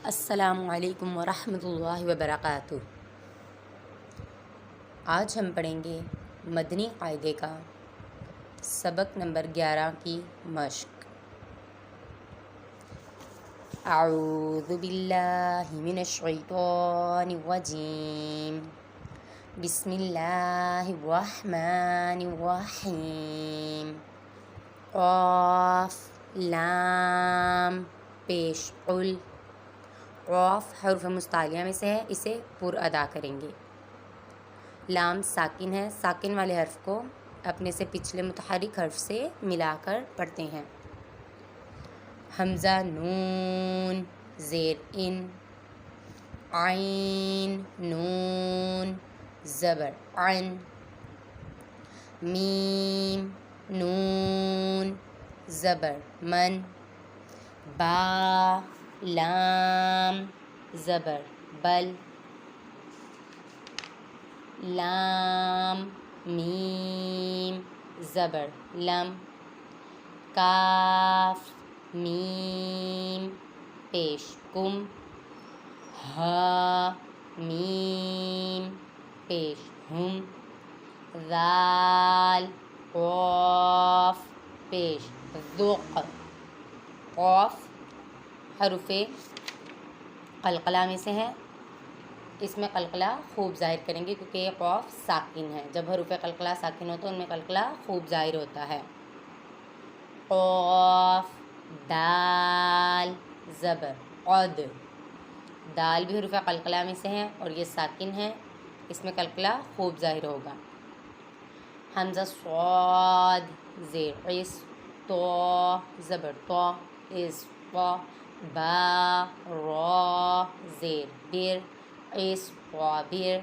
السلام علیکم ورحمۃ اللہ وبرکاتہ۔ آج ہم پڑھیں گے مدنی قاعدے کا سبق نمبر 11 کی مشق۔ اعوذ باللہ من الشیطان الرجیم، بسم اللہ الرحمن الرحیم۔ قاف لام پیش قل۔ قاف حرف مستعلیہ میں سے ہے، اسے پر ادا کریں گے۔ لام ساکن ہے، ساکن والے حرف کو اپنے سے پچھلے متحرک حرف سے ملا کر پڑھتے ہیں۔ حمزہ نون زیر ان، عین نون زبر عن، میم نون زبر من، با لام زبر بل، لام میم زبر لم، کاف میم پیش کم، ہا میم پیش ہم، ذال قاف پیش ذق۔ قاف حروف قلقلہ میں سے ہے، اس میں قلقلہ خوب ظاہر کریں گے کیونکہ یہ قاف ساکن ہے۔ جب حروف قلقلہ ساکن ہو تو ان میں قلقلہ خوب ظاہر ہوتا ہے۔ قاف دال زبر قد، دال بھی حروف قلقلہ میں سے ہے اور یہ ساکن ہے، اس میں قلقلہ خوب ظاہر ہوگا۔ حمزہ صاد زیر عس، تو زبر تو از تو، با را زیر بر عس بر،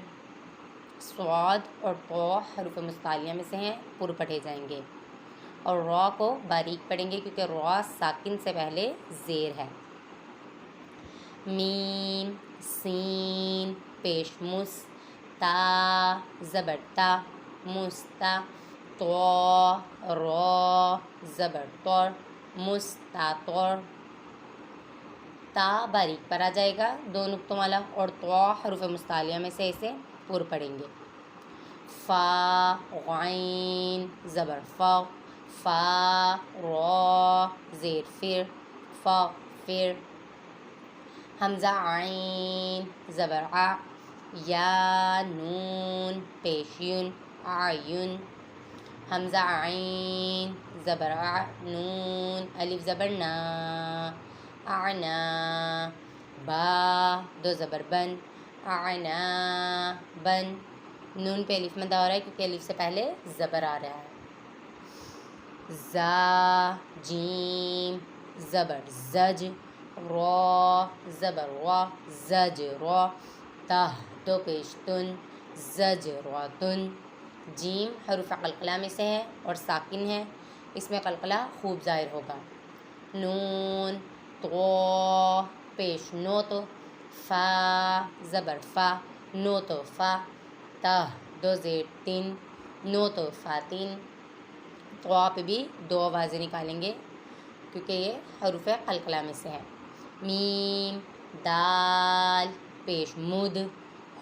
صاد اور تو حروف مستعلیہ میں سے ہیں، پر پڑھے جائیں گے اور را کو باریک پڑھیں گے کیونکہ را ساکن سے پہلے زیر ہے۔ میم سین پیش مس، تا زبر تا مستا، تو را زبر طر مستطر، تا باریک پر آ جائے گا دو نقطوں والا، اور تو حروف مستعلیہ میں سے اسے پر پڑھیں گے۔ فا غین زبر فا، فا را زیر فر فر، حمزہ عین زبر ع، یا نون پیش یون اعین، حمزہ عین زبر ع نون الف زبر نا اعنا، با دو زبر بن اعنا بن، نون پہ الف مدہ ہو رہا ہے کیونکہ الف سے پہلے زبر آ رہا ہے۔ زا جیم زبر زج، را زبر را زج را، تہ دو پیش تن زج را تن، جیم حروف قلقلہ میں سے ہے اور ساکن ہے، اس میں قلقلہ خوب ظاہر ہوگا۔ نون تو پیش نو تو، فا زبر فا نو تو فا، تہ دو زیر تین نو تو فاتین، تو پہ بھی دو آوازیں نکالیں گے کیونکہ یہ حروف قلقلہ میں سے ہے۔ میم دال پیش مد،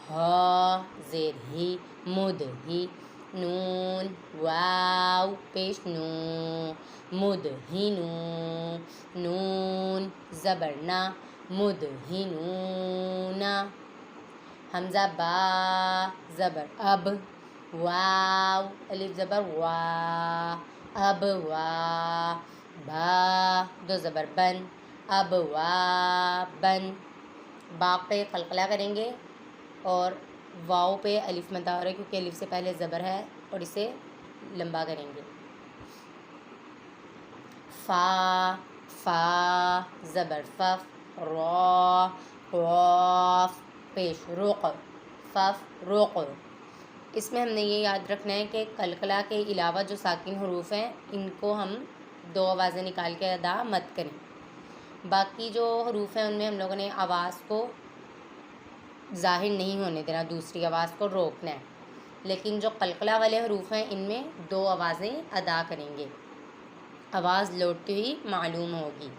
ہا زیر ہی مد ہی، نون واو پیش نو مد ہی نو، نون زبر نا مد ہی نونا، حمزہ با زبر اب، واو الف زبر وا اب وا، با دو زبر بن اب وا بن، با پہ قلقلہ کریں گے اور واو پہ الف مدہ ہو رہا ہے کیونکہ الف سے پہلے زبر ہے اور اسے لمبا کریں گے۔ فا فا زبر فف، را قاف پیش رق فف رق، اس میں ہم نے یہ یاد رکھنا ہے کہ قلقلہ کے علاوہ جو ساکن حروف ہیں ان کو ہم دو آوازیں نکال کے ادا مت کریں، باقی جو حروف ہیں ان میں ہم لوگوں نے آواز کو ظاہر نہیں ہونے دینا، دوسری آواز کو روکنا ہے، لیکن جو قلقلہ والے حروف ہیں ان میں دو آوازیں ادا کریں گے، آواز لوٹتی ہوئی معلوم ہوگی۔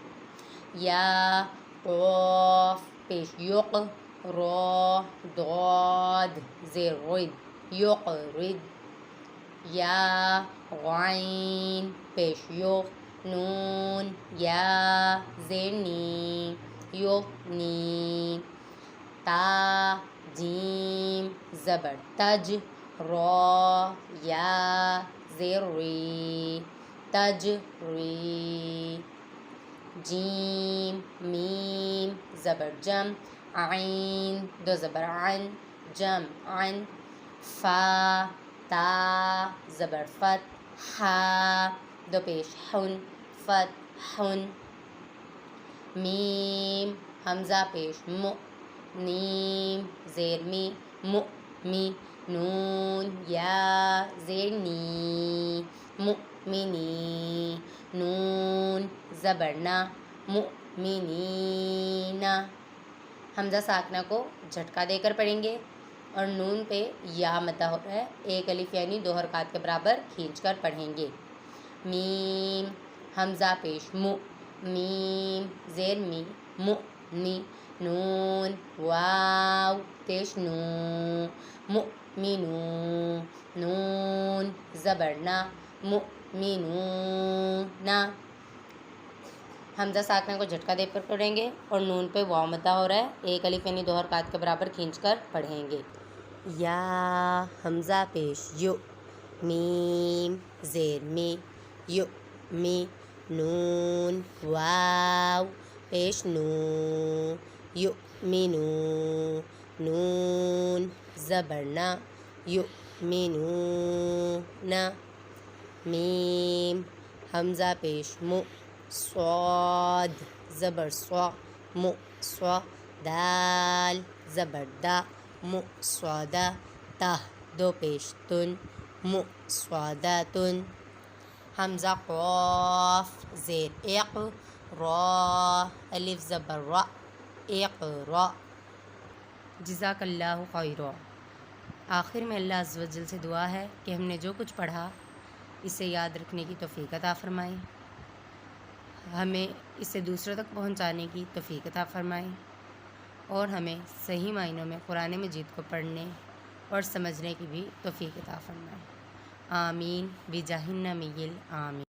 یا قاف پیش یق را ضاد زیر رد یقرد یا غین پیش یغ نون یا زیر نی یغنی تا جیم زبر تج را یا زیر ری تجری جیم میم زبر جم عین دو زبر عن جم عن فا تا زبر فت حا دو پیش حن فت حن میم حمزہ پیش مو نیم زیر می مو می نون یا زیر نی مؤمنی نون زبر نا مؤمنینا حمزہ ساکنہ کو جھٹکا دے کر پڑھیں گے اور نون پہ یا مدہ ہو رہا ہے، ایک الف یعنی 2 حرکات کے برابر کھینچ کر پڑھیں گے۔ میم حمزہ پیش مو میم زیر می مو نی نون واو پیش نو مؤمنو نون زبر نا مؤمنونا حمزہ ساکنہ کو جھٹکا دے کر پڑھیں گے اور نون پہ واو مدہ ہو رہا ہے، ایک الف یعنی 2 حرکات کے برابر کھینچ کر پڑھیں گے۔ یا حمزہ پیش یو میم زیر می یو می نون واو پیش نو یو مینو نون زبر نا یو مینو نا میم حمزہ پیش مو صاد زبر صا مو صا دال زبر دا مو صادا تا دو پیش تن مو صادا تن حمزہ قاف زیر اق را الف زبر را اقرا جزاک اللہ خیرا۔ آخر میں اللہ عز و جل سے دعا ہے کہ ہم نے جو کچھ پڑھا اسے یاد رکھنے کی توفیق عطا فرمائیں، ہمیں اسے دوسروں تک پہنچانے کی توفیق عطا فرمائیں اور ہمیں صحیح معنوں میں قرآن مجید کو پڑھنے اور سمجھنے کی بھی توفیق عطا فرمائیں۔ آمین بجاہ النبی آمین۔